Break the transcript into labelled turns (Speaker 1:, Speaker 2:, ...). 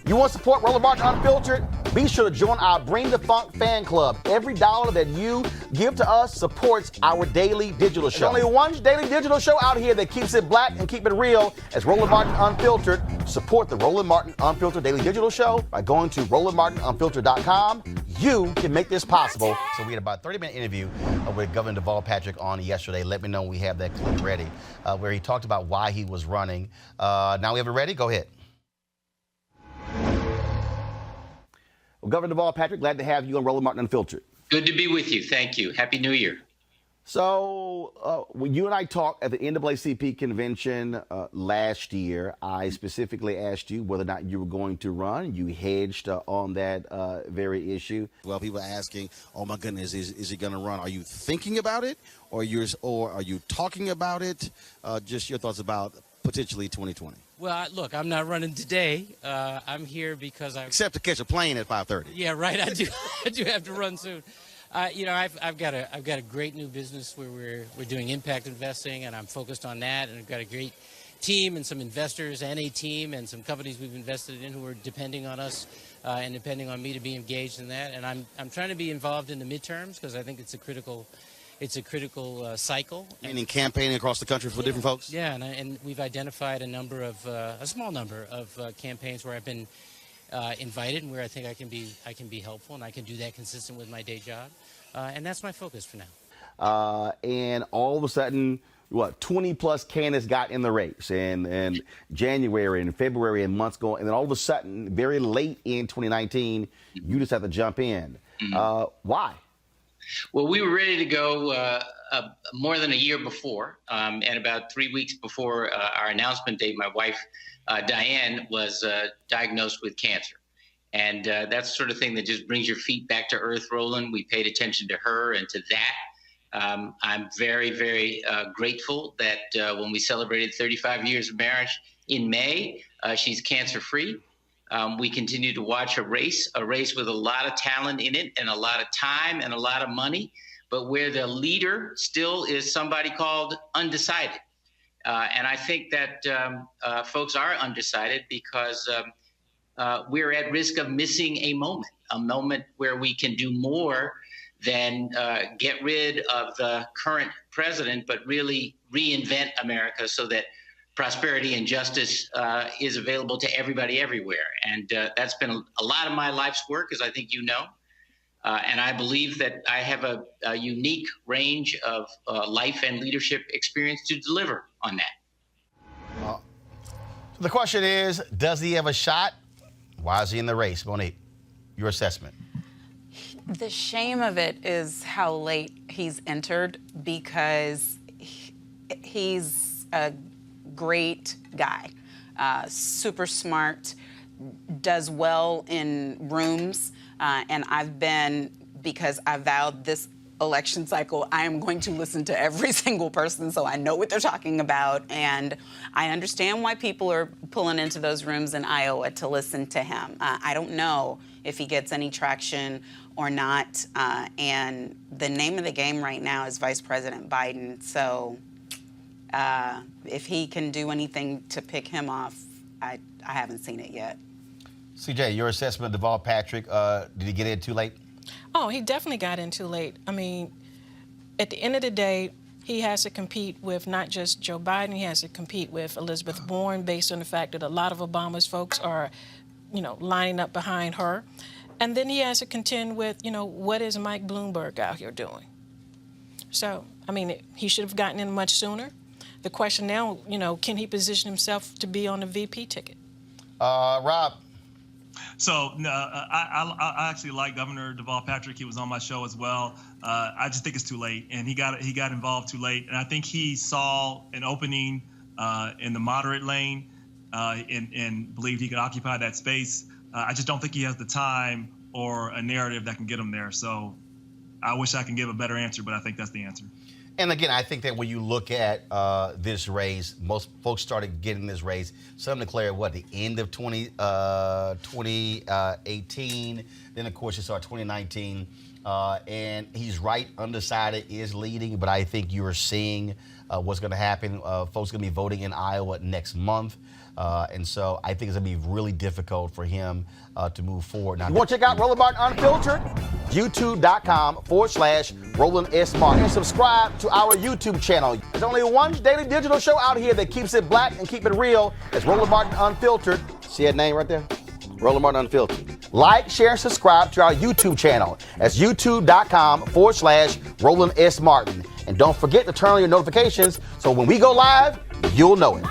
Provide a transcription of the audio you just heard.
Speaker 1: You want to support Roland Martin Unfiltered? Be sure to join our Bring the Funk fan club. Every dollar that you give to us supports our daily digital show. There's only one daily digital show out here that keeps it black and keep it real as Roland Martin Unfiltered. Support the Roland Martin Unfiltered daily digital show by going to RolandMartinUnfiltered.com. You can make this possible. So we had about a 30-minute interview with Governor Deval Patrick on yesterday. Let me know when we have that clip ready, where he talked about why he was running. Now we have it ready? Go ahead. Well, Governor Deval Patrick, glad to have you on Roland Martin Unfiltered.
Speaker 2: Good to be with you. Thank you. Happy New Year.
Speaker 1: So when you and I talked at the NAACP convention last year, I specifically asked you whether or not you were going to run. You hedged on that very issue.
Speaker 3: Well, people are asking, oh my goodness, is he going to run? Are you thinking about it, or are you talking about it? Just your thoughts about potentially 2020.
Speaker 4: Well, look, I'm not running today. I'm here because
Speaker 3: Except to catch a plane at 5:30.
Speaker 4: Yeah, right. I do have to run soon. I've got a great new business where we're doing impact investing, and I'm focused on that. And I've got a great team and some investors and a team and some companies we've invested in who are depending on us and depending on me to be engaged in that. And I'm trying to be involved in the midterms because I think it's a critical cycle.
Speaker 3: Meaning campaigning across the country for different folks?
Speaker 4: Yeah, and we've identified a small number of campaigns where I've been invited and where I think I can be helpful, and I can do that consistent with my day job. And that's my focus for now.
Speaker 1: And all of a sudden, 20-plus candidates got in the race, and January and February and months going, and then all of a sudden, very late in 2019, you just have to jump in. Why?
Speaker 2: Well, we were ready to go more than a year before, and about 3 weeks before our announcement date, my wife, Diane, was diagnosed with cancer. And that's the sort of thing that just brings your feet back to earth, Roland. We paid attention to her and to that. I'm very, very grateful that when we celebrated 35 years of marriage in May, she's cancer-free. We continue to watch a race with a lot of talent in it and a lot of time and a lot of money, but where the leader still is somebody called undecided. And I think that folks are undecided because we're at risk of missing a moment where we can do more than get rid of the current president, but really reinvent America so that prosperity and justice is available to everybody everywhere. And that's been a lot of my life's work, as I think you know. And I believe that I have a unique range of life and leadership experience to deliver on that.
Speaker 1: So the question is, does he have a shot? Why is he in the race? Monique, your assessment.
Speaker 5: The shame of it is how late he's entered, because he's a great guy, super smart, does well in rooms, and because I vowed this election cycle, I am going to listen to every single person so I know what they're talking about, and I understand why people are pulling into those rooms in Iowa to listen to him. I don't know if he gets any traction or not, and the name of the game right now is Vice President Biden, so if he can do anything to pick him off, I haven't seen it yet.
Speaker 1: CJ, your assessment of Deval Patrick, did he get in too late?
Speaker 6: Oh, he definitely got in too late. I mean, at the end of the day, he has to compete with not just Joe Biden, he has to compete with Elizabeth Warren based on the fact that a lot of Obama's folks are, lining up behind her. And then he has to contend with, what is Mike Bloomberg out here doing? So, I mean, he should have gotten in much sooner. The question now, can he position himself to be on the VP ticket?
Speaker 1: Rob.
Speaker 7: So I actually like Governor Deval Patrick. He was on my show as well. I just think it's too late, and he got involved too late. And I think he saw an opening in the moderate lane and believed he could occupy that space. I just don't think he has the time or a narrative that can get him there. So I wish I can give a better answer, but I think that's the answer.
Speaker 1: And again, I think that when you look at this race, most folks started getting this race. Some declared the end of 2018. Then, of course, you saw 2019. And he's right, undecided, is leading. But I think you are seeing what's going to happen. Folks are going to be voting in Iowa next month. And so I think it's going to be really difficult for him to move forward. Now, you want to check out Roland Martin Unfiltered? YouTube.com/Roland S. Martin. And subscribe to our YouTube channel. There's only one daily digital show out here that keeps it black and keep it real. It's Roland Martin Unfiltered. See that name right there? Roland Martin Unfiltered. Like, share, and subscribe to our YouTube channel. That's youtube.com/Roland S. Martin. And don't forget to turn on your notifications so when we go live, you'll know it.